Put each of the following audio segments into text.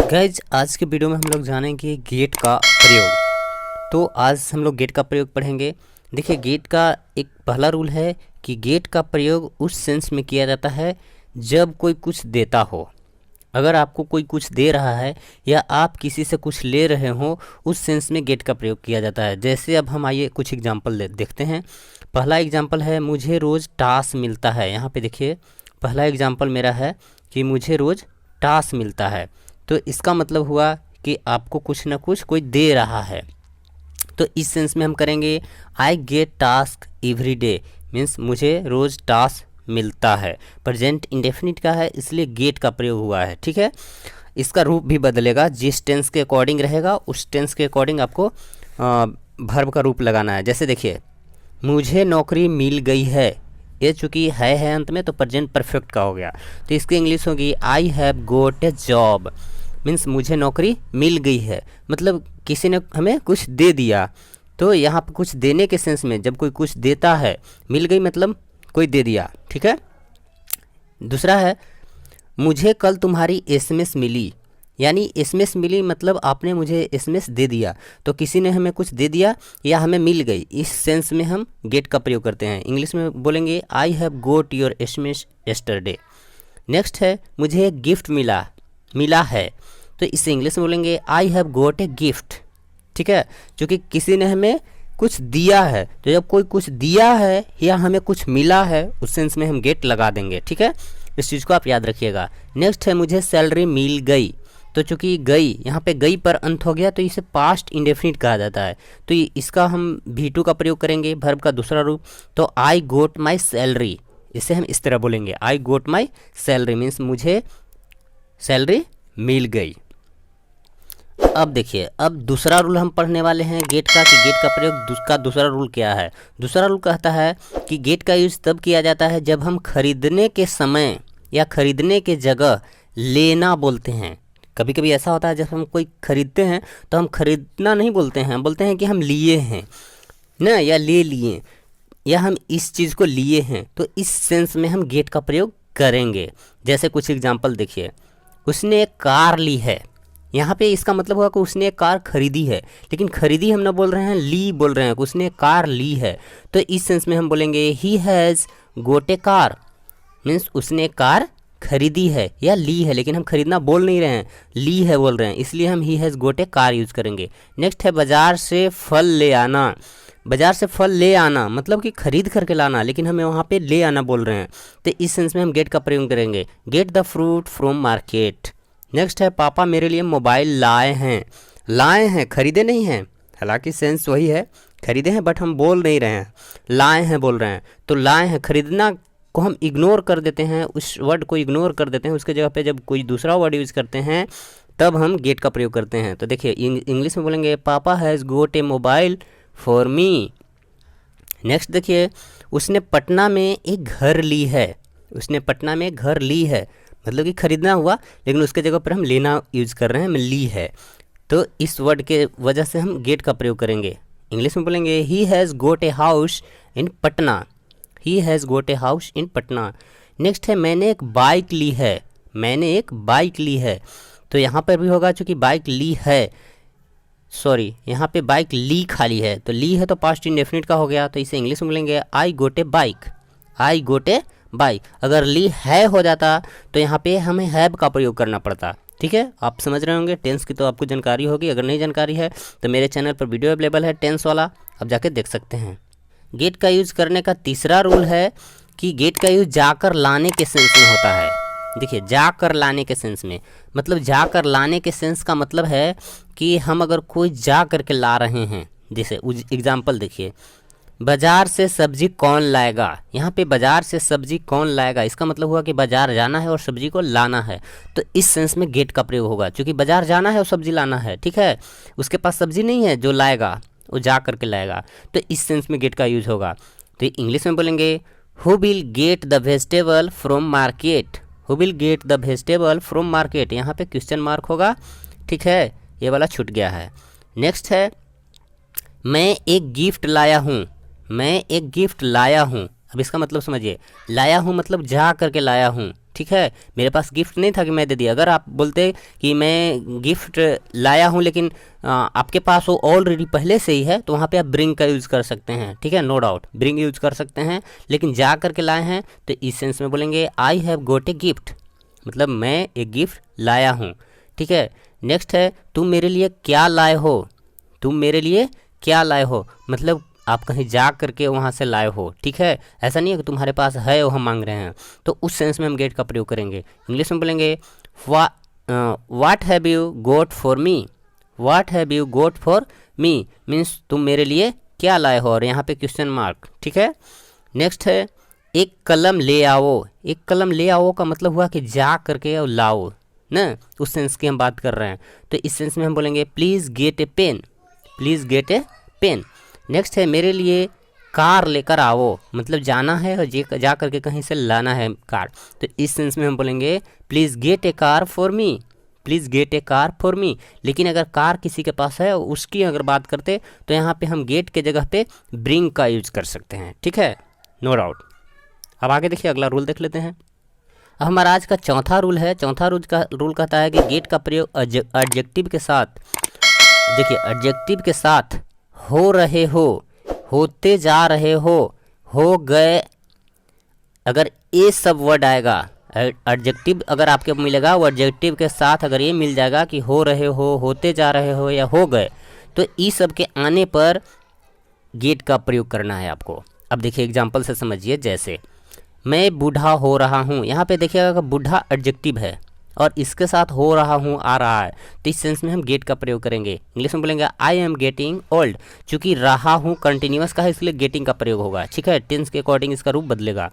Guys आज के video में हम लोग जानेंगे गेट का प्रयोग। तो आज हम लोग गेट का प्रयोग पढ़ेंगे। देखिए, गेट का एक पहला रूल है कि गेट का प्रयोग उस सेंस में किया जाता है जब कोई कुछ देता हो। अगर आपको कोई कुछ दे रहा है या आप किसी से कुछ ले रहे हो, उस सेंस में गेट का प्रयोग किया जाता है। जैसे अब हम आइए कुछ एग्जाम्पल देखते हैं। पहला एग्जाम्पल है मुझे रोज़ टास्क मिलता है। यहाँ पे देखिए, पहला एग्जाम्पल मेरा है कि मुझे रोज़ टास्क मिलता है। तो इसका मतलब हुआ कि आपको कुछ ना कुछ कोई दे रहा है। तो इस सेंस में हम करेंगे I get task every day, means मुझे रोज़ टास्क मिलता है। प्रेजेंट इंडेफिनिट का है, इसलिए गेट का प्रयोग हुआ है। ठीक है, इसका रूप भी बदलेगा, जिस टेंस के अकॉर्डिंग रहेगा उस टेंस के अकॉर्डिंग आपको वर्ब का रूप लगाना है। जैसे देखिए, मुझे नौकरी मिल गई है, ये चूँकि है अंत में तो प्रेजेंट परफेक्ट का हो गया। तो इसकी इंग्लिश होगी I have got A job, means मुझे नौकरी मिल गई है, मतलब किसी ने हमें कुछ दे दिया। तो यहाँ पर कुछ देने के सेंस में जब कोई कुछ देता है, मिल गई मतलब कोई दे दिया। ठीक है, दूसरा है मुझे कल तुम्हारी एसएमएस मिली, यानी एसएमएस मिली मतलब आपने मुझे एसएमएस दे दिया। तो किसी ने हमें कुछ दे दिया या हमें मिल गई, इस सेंस में हम गेट का प्रयोग करते हैं। इंग्लिश में बोलेंगे I have got your SMS yesterday. Next है मुझे एक गिफ्ट मिला है, तो इसे इंग्लिश में बोलेंगे I have got a gift. ठीक है, क्योंकि किसी ने हमें कुछ दिया है, तो जब कोई कुछ दिया है या हमें कुछ मिला है, उस सेंस में हम गेट लगा देंगे। ठीक है, इस चीज़ को आप याद रखिएगा। नेक्स्ट है मुझे सैलरी मिल गई, तो चूँकि गई यहाँ पे गई पर अंत हो गया, तो इसे पास्ट इंडेफिनिट कहा जाता है। तो इसका हम V2 का प्रयोग करेंगे, वर्ब का दूसरा रूप। तो आई गोट माई सैलरी, इसे हम इस तरह बोलेंगे आई गोट माई सैलरी, मीन्स मुझे सैलरी मिल गई। अब देखिए, अब दूसरा रूल हम पढ़ने वाले हैं गेट का, कि गेट का प्रयोग का दूसरा रूल क्या है। दूसरा रूल कहता है कि गेट का यूज तब किया जाता है जब हम खरीदने के समय या खरीदने के जगह लेना बोलते हैं। कभी कभी ऐसा होता है जब हम कोई खरीदते हैं तो हम खरीदना नहीं बोलते हैं, हम बोलते हैं कि हम लिए हैं ना, या ले लिए, या हम इस चीज़ को लिए हैं। तो इस सेंस में हम गेट का प्रयोग करेंगे। जैसे कुछ एग्जाम्पल देखिए, उसने एक कार ली है, यहाँ पे इसका मतलब हुआ कि उसने एक कार खरीदी है, लेकिन खरीदी हम ना बोल रहे हैं, ली बोल रहे हैं, उसने कार ली है। तो इस सेंस में हम बोलेंगे he has got a car, means उसने कार खरीदी है या ली है, लेकिन हम खरीदना बोल नहीं रहे हैं, ली है बोल रहे हैं, इसलिए हम he has got a car use करेंगे। नेक्स्ट है बाज़ार से फल ले आना। बाज़ार से फल ले आना मतलब कि खरीद करके लाना, लेकिन हमें वहाँ पे ले आना बोल रहे हैं, तो इस सेंस में हम गेट का प्रयोग करेंगे, get the fruit from market. Next है पापा मेरे लिए मोबाइल लाए हैं, खरीदे नहीं हैं, हालांकि सेंस वही है, खरीदे हैं बट हम बोल नहीं रहे हैं, लाए हैं बोल रहे हैं। तो लाए हैं, खरीदना को हम इग्नोर कर देते हैं, उस वर्ड को इग्नोर कर देते हैं, उसके जगह पे जब कोई दूसरा वर्ड यूज़ करते हैं तब हम गेट का प्रयोग करते हैं। तो देखिए, इंग्लिश में बोलेंगे papa has got a mobile for me. Next देखिए, उसने पटना में एक घर ली है, उसने पटना में घर ली है मतलब कि खरीदना हुआ, लेकिन उसके जगह पर हम लेना यूज़ कर रहे हैं, हम ली है। तो इस वर्ड के वजह से हम गेट का प्रयोग करेंगे। इंग्लिश में बोलेंगे he has got a house in Patna, he has got a house in Patna. Next है मैंने एक बाइक ली है, तो यहाँ पर भी होगा चूँकि बाइक ली है, सॉरी यहाँ पे बाइक ली खाली है, तो ली है तो पास्ट इंडेफिनिट का हो गया, तो इसे इंग्लिश में बोलेंगे आई गोट ए बाइक। अगर ली है हो जाता तो यहाँ पे हमें हैव का प्रयोग करना पड़ता। ठीक है, आप समझ रहे होंगे, टेंस की तो आपको जानकारी होगी, अगर नहीं जानकारी है तो मेरे चैनल पर वीडियो अवेलेबल है टेंस वाला, आप जाके देख सकते हैं। गेट का यूज़ करने का तीसरा रूल है कि गेट का यूज़ जाकर लाने के सेंस में होता है। देखिए, जाकर लाने के सेंस में मतलब जाकर लाने के सेंस का मतलब है कि हम अगर कोई जा करके ला रहे हैं। जैसे एग्जाम्पल देखिए, बाज़ार से सब्जी कौन लाएगा, यहाँ पे बाज़ार से सब्जी कौन लाएगा, इसका मतलब हुआ कि बाज़ार जाना है और सब्जी को लाना है। तो इस सेंस में गेट का प्रयोग होगा, क्योंकि बाज़ार जाना है और सब्जी लाना है। ठीक है, उसके पास सब्जी नहीं है जो लाएगा, वो जा करके लाएगा, तो इस सेंस में गेट का यूज़ होगा। तो इंग्लिश में बोलेंगे who will get the vegetable from market, who will get the vegetable from market, यहाँ पे क्वेश्चन मार्क होगा। ठीक है, ये वाला छूट गया है। नेक्स्ट है मैं एक गिफ्ट लाया हूँ, अब इसका मतलब समझिए, लाया हूँ मतलब जा करके लाया हूँ, ठीक है, मेरे पास गिफ्ट नहीं था कि मैं दे दिया। अगर आप बोलते कि मैं गिफ्ट लाया हूँ लेकिन आपके पास वो ऑलरेडी पहले से ही है, तो वहाँ पे आप ब्रिंग का यूज़ कर सकते हैं, ठीक है, नो डाउट ब्रिंग यूज़ कर सकते हैं। लेकिन जा करके लाए हैं तो इस सेंस में बोलेंगे I have got a gift, मतलब मैं एक गिफ्ट लाया हूँ, ठीक है। नेक्स्ट है तुम मेरे लिए क्या लाए हो, तुम मेरे लिए क्या लाए हो, मतलब आप कहीं जा करके वहाँ से लाए हो, ठीक है। ऐसा नहीं है कि तुम्हारे पास है वो हम मांग रहे हैं, तो उस सेंस में हम गेट का प्रयोग करेंगे। इंग्लिश में बोलेंगे वाट have you got for me, watt have you got for me means तुम मेरे लिए क्या लाए हो, और यहाँ पे क्वेश्चन मार्क, ठीक है। नेक्स्ट है एक कलम ले आओ, एक कलम ले आओ का मतलब हुआ कि जा करके और लाओ ना, उस सेंस की हम बात कर रहे हैं। तो इस सेंस में हम बोलेंगे please get a pen, please get a pen. Next है मेरे लिए कार लेकर आओ, मतलब जाना है और जा करके कहीं से लाना है कार, तो इस सेंस में हम बोलेंगे please get A car for me, please get A car for me. लेकिन अगर कार किसी के पास है उसकी अगर बात करते तो यहाँ पे हम गेट के जगह पे ब्रिंग का यूज कर सकते हैं, ठीक है, नो डाउट। अब आगे देखिए अगला रूल देख लेते हैं। अब हमारा आज का चौथा रूल है। चौथा रूल कहता है कि गेट का प्रयोग एडजेक्टिव के साथ, देखिए एडजेक्टिव के साथ हो रहे हो, होते जा रहे हो गए, अगर ये सब वर्ड आएगा, एडजेक्टिव अगर आपके मिलेगा वो एडजेक्टिव के साथ अगर ये मिल जाएगा कि हो रहे हो, होते जा रहे हो या हो गए, तो इस सब के आने पर गेट का प्रयोग करना है आपको। अब देखिए एग्जांपल से समझिए, जैसे मैं बूढ़ा हो रहा हूँ, यहाँ पे देखिएगा बूढ़ा एडजेक्टिव है और इसके साथ हो रहा हूँ आ रहा है, तो इस सेंस में हम गेट का प्रयोग करेंगे। इंग्लिश में बोलेंगे आई एम गेटिंग ओल्ड, चूँकि रहा हूँ कंटिन्यूअस का है इसलिए गेटिंग का प्रयोग होगा, ठीक है, टेंस के अकॉर्डिंग इसका रूप बदलेगा।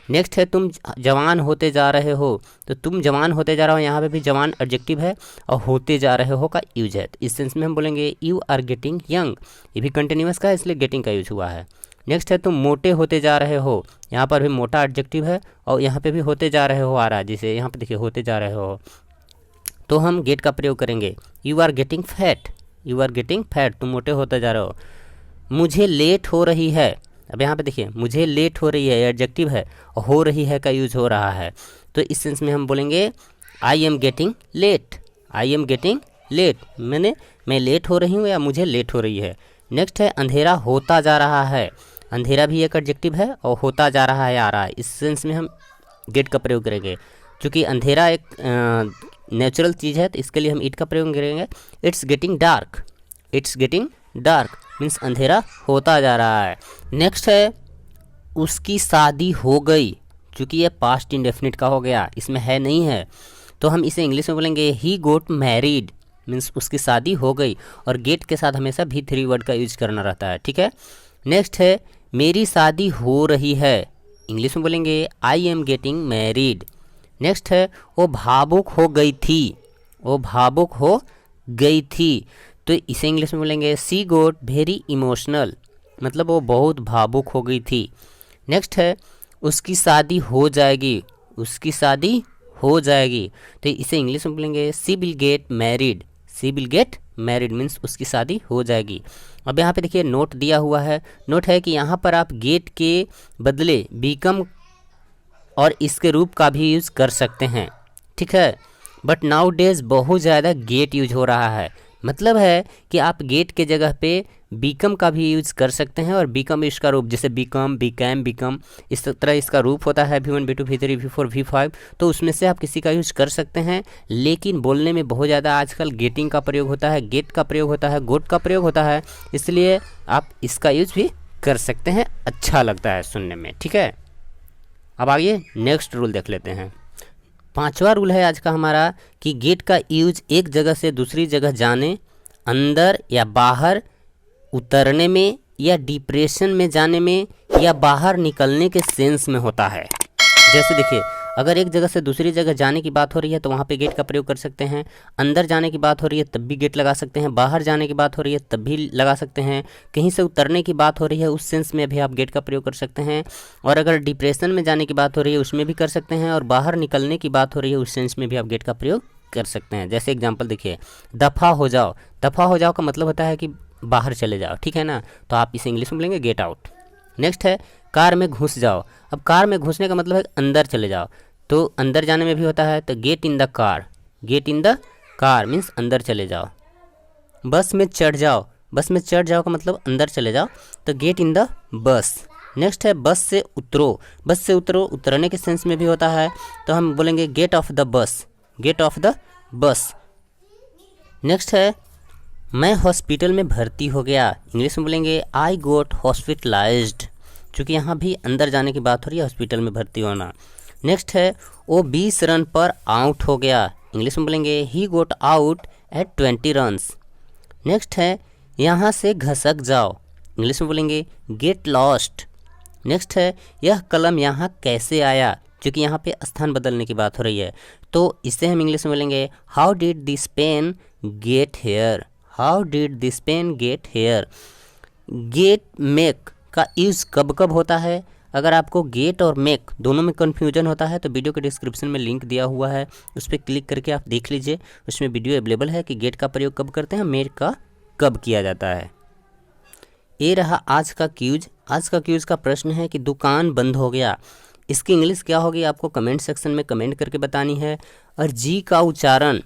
नेक्स्ट है तुम जवान होते जा रहे हो, तो तुम जवान होते जा रहे हो, यहाँ पे भी जवान एडजेक्टिव है और होते जा रहे हो का यूज है, तो इस सेंस में हम बोलेंगे यू आर गेटिंग यंग, ये भी कंटिन्यूअस का है इसलिए गेटिंग का यूज हुआ है। नेक्स्ट है तुम मोटे होते जा रहे हो, यहाँ पर भी मोटा एडजेक्टिव है और यहाँ पे भी होते जा रहे हो आ रहा है, जिसे यहाँ पे देखिए होते जा रहे हो, तो हम गेट का प्रयोग करेंगे you are getting fat, you are getting fat, तुम मोटे होते जा रहे हो। मुझे लेट हो रही है, अब यहाँ पे देखिए मुझे लेट हो रही है एडजेक्टिव है और हो रही है का यूज हो रहा है, तो इस सेंस में हम बोलेंगे I am getting late, I am getting late, मैं लेट हो रही हूँ या मुझे लेट हो रही है। नेक्स्ट है अंधेरा होता जा रहा है, अंधेरा भी एक एडजेक्टिव है और होता जा रहा है आ रहा है, इस सेंस में हम गेट का प्रयोग करेंगे। क्योंकि अंधेरा एक नेचुरल चीज़ है तो इसके लिए हम इट का प्रयोग करेंगे। It's getting dark, it's getting dark means अंधेरा होता जा रहा है। नेक्स्ट है उसकी शादी हो गई, क्योंकि ये पास्ट इंडेफिनिट का हो गया, इसमें है नहीं है, तो हम इसे इंग्लिश में बोलेंगे ही गोट मैरिड मीन्स उसकी शादी हो गई, और गेट के साथ हमेशा भी थ्री वर्ड का यूज करना रहता है, ठीक है। नेक्स्ट है मेरी शादी हो रही है, इंग्लिश में बोलेंगे I am getting married. Next है वो भावुक हो गई थी, वो भावुक हो गई थी, तो इसे इंग्लिश में बोलेंगे सी गोट वेरी इमोशनल, मतलब वो बहुत भावुक हो गई थी। नेक्स्ट है उसकी शादी हो जाएगी, उसकी शादी हो जाएगी, तो इसे इंग्लिश में बोलेंगे she will get married, she will get married means उसकी शादी हो जाएगी। अब यहाँ पे देखिए नोट दिया हुआ है, नोट है कि यहाँ पर आप गेट के बदले बिकम और इसके रूप का भी यूज़ कर सकते हैं, ठीक है, बट नाउ डेज बहुत ज़्यादा गेट यूज हो रहा है, मतलब है कि आप गेट के जगह पे बिकम का भी यूज़ कर सकते हैं, और बिकम इसका रूप जैसे बिकम, बिकैम, बिकम, इस तरह इसका रूप होता है V1, V2, V3, V4, V5, तो उसमें से आप किसी का यूज़ कर सकते हैं। लेकिन बोलने में बहुत ज़्यादा आजकल गेटिंग का प्रयोग होता है, गेट का प्रयोग होता है, गोट का प्रयोग होता है, इसलिए आप इसका यूज़ भी कर सकते हैं, अच्छा लगता है सुनने में, ठीक है। अब आइए नेक्स्ट रूल देख लेते हैं। पांचवा रूल है आज का हमारा कि गेट का यूज एक जगह से दूसरी जगह जाने, अंदर या बाहर उतरने में, या डिप्रेशन में जाने में, या बाहर निकलने के सेंस में होता है। जैसे देखिए अगर एक जगह से दूसरी जगह जाने की बात हो रही है तो वहाँ पे गेट का प्रयोग कर सकते हैं, अंदर जाने की बात हो रही है तब भी गेट लगा सकते हैं, बाहर जाने की बात हो रही है तब भी लगा सकते हैं, कहीं से उतरने की बात हो रही है उस सेंस में भी आप गेट का प्रयोग कर सकते हैं, और अगर डिप्रेशन में जाने की बात हो रही है उसमें भी कर सकते हैं, और बाहर निकलने की बात हो रही है उस सेंस में भी आप गेट का प्रयोग कर सकते हैं। जैसे एग्जाम्पल देखिए दफ़ा हो जाओ, दफ़ा हो जाओ का मतलब होता है कि बाहर चले जाओ, ठीक है ना, तो आप इसे इंग्लिश में बोलेंगे गेट आउट। नेक्स्ट है कार में घुस जाओ, अब कार में घुसने का मतलब है अंदर चले जाओ, तो अंदर जाने में भी होता है, तो get in the car, get in the car means अंदर चले जाओ। बस में चढ़ जाओ, बस में चढ़ जाओ का मतलब अंदर चले जाओ, तो get in the bus. Next है बस से उतरो, बस से उतरो उतरने के सेंस में भी होता है, तो हम बोलेंगे get off the bus, get off the bus. Next है मैं हॉस्पिटल में भर्ती हो गया, इंग्लिश में बोलेंगे आई गोट हॉस्पिटलाइज्ड, चूँकि यहाँ भी अंदर जाने की बात हो रही है, हॉस्पिटल में भर्ती होना। नेक्स्ट है वो 20 रन पर आउट हो गया, इंग्लिश में बोलेंगे ही गोट आउट एट 20 रन्स। नेक्स्ट है यहाँ से घसक जाओ, इंग्लिश में बोलेंगे गेट लॉस्ट। नेक्स्ट है यह कलम यहाँ कैसे आया, क्योंकि यहाँ पे स्थान बदलने की बात हो रही है, तो इसे हम इंग्लिश में बोलेंगे how did this pen get here, how did this pen get here. Get make का यूज़ कब कब होता है, अगर आपको गेट और मेक दोनों में कन्फ्यूजन होता है तो वीडियो के डिस्क्रिप्शन में लिंक दिया हुआ है, उस पर क्लिक करके आप देख लीजिए, उसमें वीडियो अवेलेबल है कि गेट का प्रयोग कब करते हैं, मेक का कब किया जाता है। ये रहा आज का क्यूज। आज का क्यूज का प्रश्न है कि दुकान बंद हो गया, इसकी इंग्लिश क्या होगी आपको कमेंट सेक्शन में कमेंट करके बतानी है। और जी का उच्चारण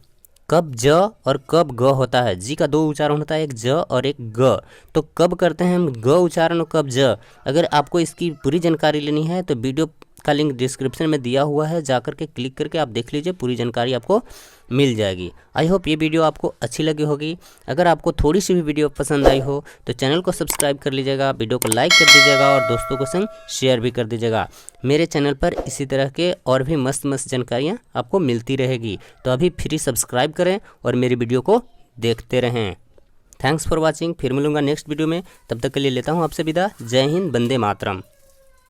कब ज और कब ग होता है, जी का 2 उच्चारण होता है, एक ज और एक ग, तो कब करते हैं हम ग उच्चारण और कब ज। अगर आपको इसकी पूरी जानकारी लेनी है तो वीडियो का लिंक डिस्क्रिप्शन में दिया हुआ है, जाकर के क्लिक करके आप देख लीजिए, पूरी जानकारी आपको मिल जाएगी। आई होप ये वीडियो आपको अच्छी लगी होगी। अगर आपको थोड़ी सी भी वीडियो पसंद आई हो तो चैनल को सब्सक्राइब कर लीजिएगा, वीडियो को लाइक कर दीजिएगा और दोस्तों को संग शेयर भी कर दीजिएगा। मेरे चैनल पर इसी तरह के और भी मस्त मस्त जानकारियाँ आपको मिलती रहेगी, तो अभी फ्री सब्सक्राइब करें और मेरी वीडियो को देखते रहें। थैंक्स फॉर वॉचिंग, फिर मिलूंगा नेक्स्ट वीडियो में, तब तक के लिए लेता हूँ आपसे विदा। जय हिंद, वंदे मातरम।